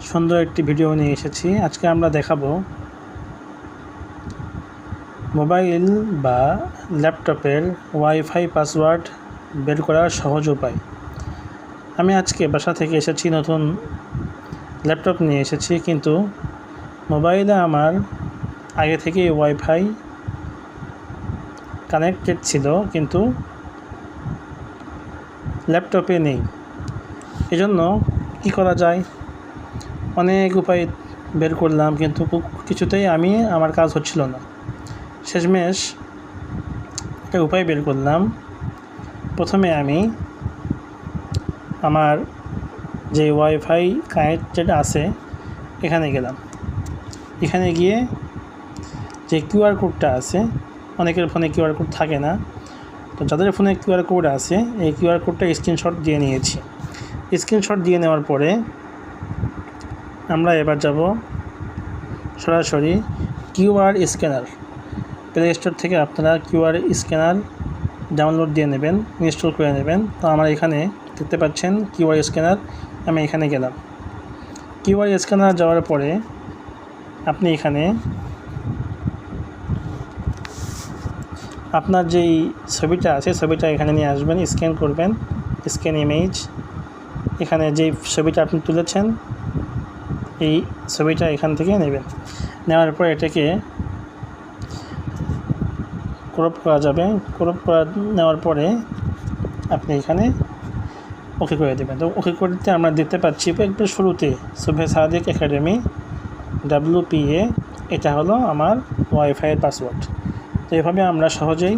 সুন্দর একটি ভিডিও নিয়ে এসেছি। আজকে আমরা দেখাবো মোবাইল বা ল্যাপটপের ওয়াইফাই পাসওয়ার্ড বের করার সহজ উপায়। আমি আজকে বাসা থেকে এসেছি, নতুন ল্যাপটপ নিয়ে এসেছি, কিন্তু মোবাইলে আমার আগে থেকেই ওয়াইফাই কানেক্টেড ছিল, কিন্তু ল্যাপটপে নেই। এজন্য কী করা যায়, অনেক উপায় বের করলাম, কিন্তু কিছুতেই আমার কাজ হচ্ছিল না। শেষমেশ একটা উপায় বের করলাম। প্রথমে আমি আমার যে ওয়াইফাই কানেক্টেড আছে এখানে গেলাম। এখানে গিয়ে যে কিউআর কোডটা আছে, অনেকের ফোনে কিউআর কোড থাকে না, তো যাদের ফোনে কিউআর কোড আছে এই কিউআর কোডটা স্ক্রিনশট দিয়ে নিয়েছি। স্ক্রিনশট দিয়ে নেওয়ার পরে আমরা এবার যাব সরাসরি কিউআর স্ক্যানার। প্লে স্টোর থেকে আপনারা কিউআর স্ক্যানার ডাউনলোড দিয়ে নেবেন, ইনস্টল করে নেবেন। তো আমার এখানে দেখতে পাচ্ছেন কিউআর স্ক্যানার, আমি এখানে গেলাম। কিউআর স্ক্যানার যাওয়ার পরে আপনি এখানে আপনার যেই ছবিটা আছে ছবিটা এখানে নিয়ে আসবেন, স্ক্যান করবেন, স্ক্যান ইমেজ। এখানে যেই ছবিটা আপনি তুলেছেন এই ছবিটা এখান থেকে নেবেন। নেওয়ার পর এটাকে ক্রপ করা যাবে। ক্রপ করা নেওয়ার পরে আপনি এখানে ওকে করে দেবেন। তো ওকে করতে আমরা দেখতে পাচ্ছি একটু শুরুতে সুফে সাদিক একাডেমি WPA, এটা হলো আমার ওয়াইফাইয়ের পাসওয়ার্ড। তো এভাবে আমরা সহজেই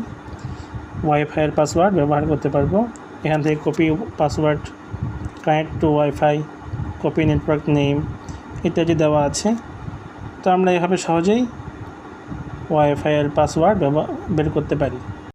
ওয়াইফাইয়ের পাসওয়ার্ড ব্যবহার করতে পারবো। এখান থেকে copy password, connect to wifi, copy network name ইত্যাদি দেওয়া আছে। তো আমরা এভাবে সহজেই ওয়াইফাইয়ের পাসওয়ার্ড বের করতে পারি।